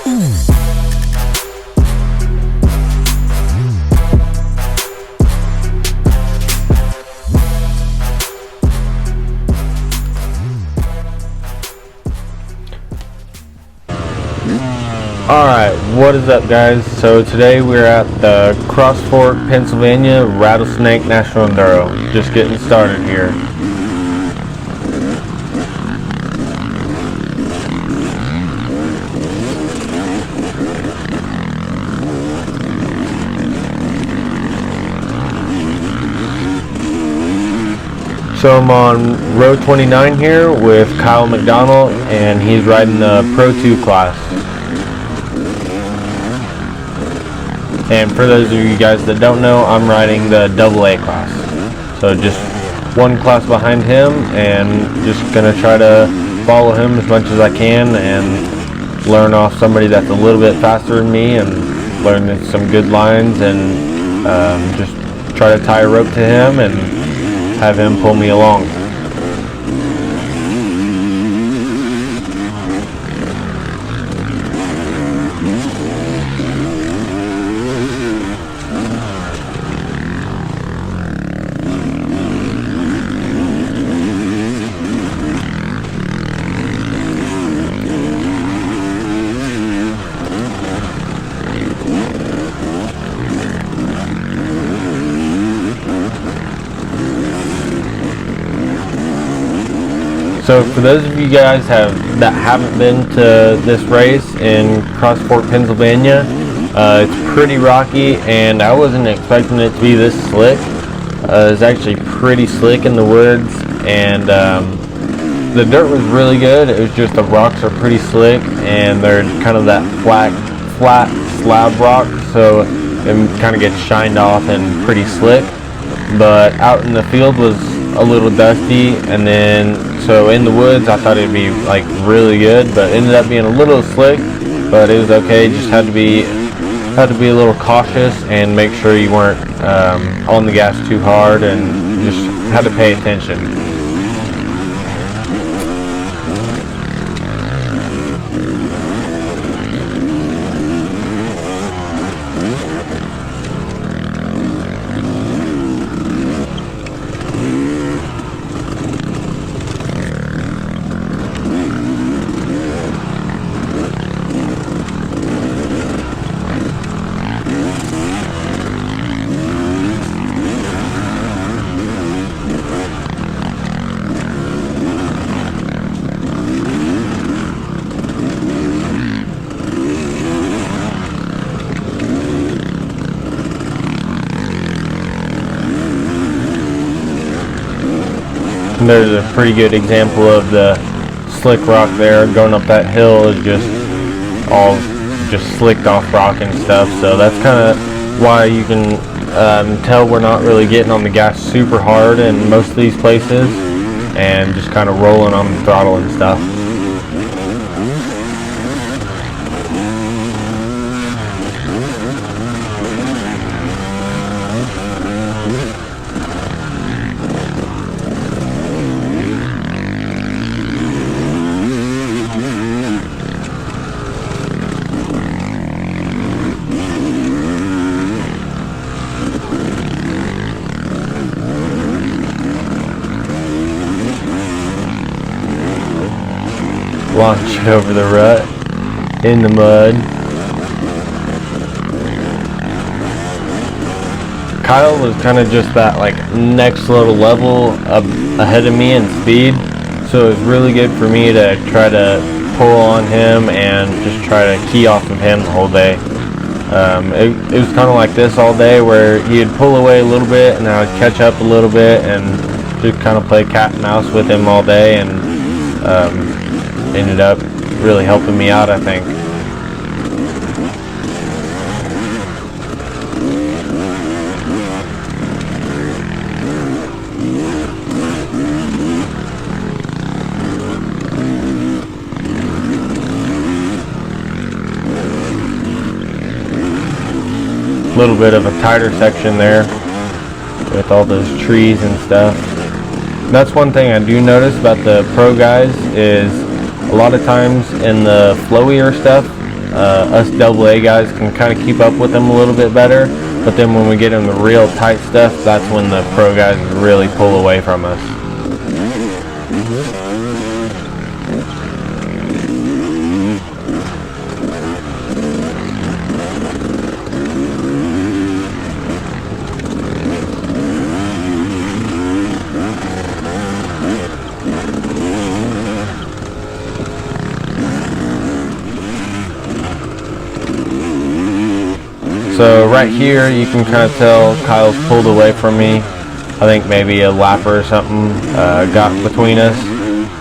Alright, what is up guys? So today we're at the Cross Fork, Pennsylvania Rattlesnake National Enduro. Just getting started here. So I'm on row 29 here with Kyle McDonald, and he's riding the Pro 2 class. And for those of you guys that don't know, I'm riding the AA class. So just one class behind him, and just gonna try to follow him as much as I can and learn off somebody that's a little bit faster than me and learn some good lines, and just try to tie a rope to him and have him pull me along. So for those of you guys that haven't been to this race in Cross Fork, Pennsylvania, it's pretty rocky, and I wasn't expecting it to be this slick. It's actually pretty slick in the woods, and the dirt was really good. It was just the rocks are pretty slick, and they're kind of that flat slab rock, so it kind of gets shined off and pretty slick. But out in the field was a little dusty, and then so in the woods I thought it'd be like really good, but it ended up being a little slick, but it was okay. Just had to be a little cautious and make sure you weren't on the gas too hard, and just had to pay attention. There's a pretty good example of the slick rock there. Going up that hill is just all slicked off rock and stuff, so that's kind of why you can tell we're not really getting on the gas super hard in most of these places, and just kind of rolling on the throttle and stuff. Launch over the rut in the mud. Kyle was kind of just that like next little level ahead of me in speed, so it was really good for me to try to pull on him and just try to key off of him the whole day. It was kind of like this all day, where he'd pull away a little bit and I would catch up a little bit and just kind of play cat and mouse with him all day, and ended up really helping me out, I think. A little bit of a tighter section there with all those trees and stuff. That's one thing I do notice about the pro guys, is a lot of times in the flowier stuff, us AA guys can kind of keep up with them a little bit better. But then when we get in the real tight stuff, that's when the pro guys really pull away from us. So right here you can kind of tell Kyle's pulled away from me. I think maybe a lapper or something got between us,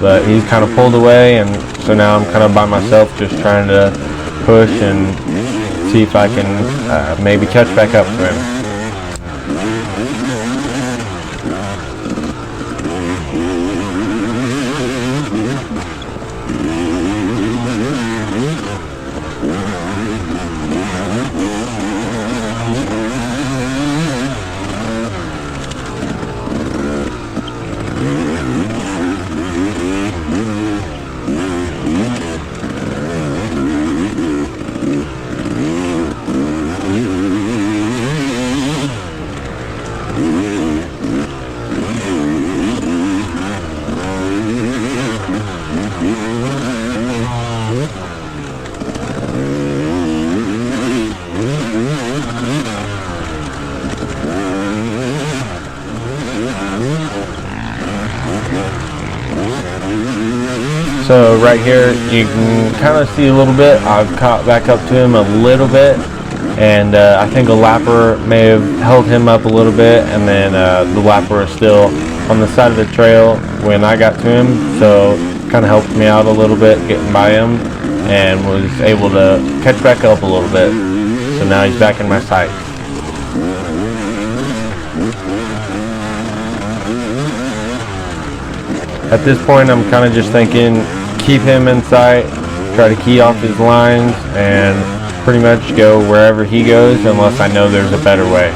but he's kind of pulled away, and so now I'm kind of by myself just trying to push and see if I can maybe catch back up to him. So right here you can kind of see a little bit. I've caught back up to him a little bit, and I think a lapper may have held him up a little bit, and then the lapper is still on the side of the trail when I got to him, so kind of helped me out a little bit getting by him, and was able to catch back up a little bit. So now he's back in my sight. At this point I'm kind of just thinking, keep him in sight, try to key off his lines, and pretty much go wherever he goes unless I know there's a better way.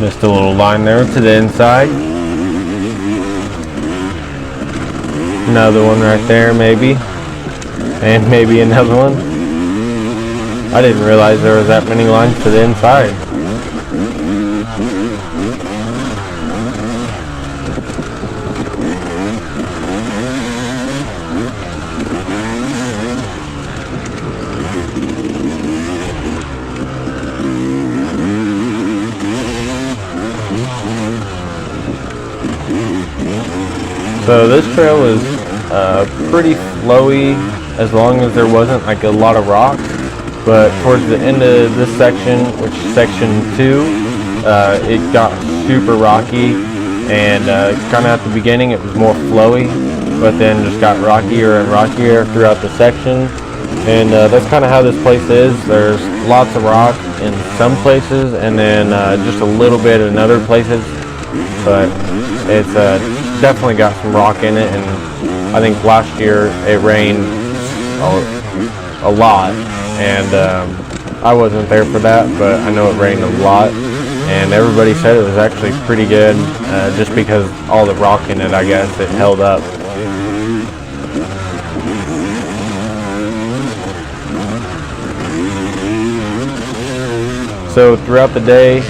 Missed a little line there to the inside. Another one right there maybe. And maybe another one. I didn't realize there was that many lines to the inside. So this trail was pretty flowy as long as there wasn't like a lot of rocks, but towards the end of this section, which is section 2, it got super rocky, and kind of at the beginning it was more flowy, but then just got rockier and rockier throughout the section. And that's kind of how this place is. There's lots of rock in some places, and then just a little bit in other places, but it's definitely got some rock in it. And I think last year it rained a lot, and I wasn't there for that, but I know it rained a lot, and everybody said it was actually pretty good, just because all the rock in it, I guess, it held up. So throughout the day,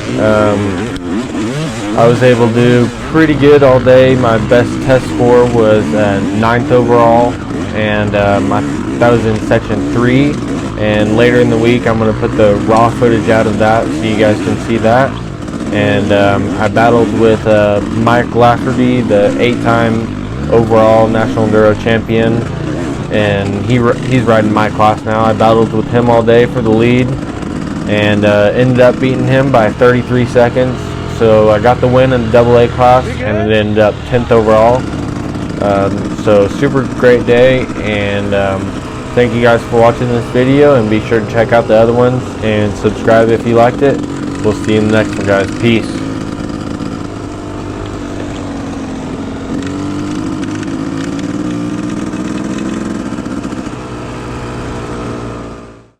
I was able to do pretty good all day. My best test score was 9th overall, and that was in section 3. And later in the week I'm going to put the raw footage out of that so you guys can see that. And I battled with Mike Lafferty, the 8-time overall National Enduro champion, and he's riding my class now. I battled with him all day for the lead, and ended up beating him by 33 seconds. So I got the win in the AA class, and it ended up 10th overall. So super great day, and thank you guys for watching this video, and be sure to check out the other ones and subscribe if you liked it. We'll see you in the next one, guys. Peace.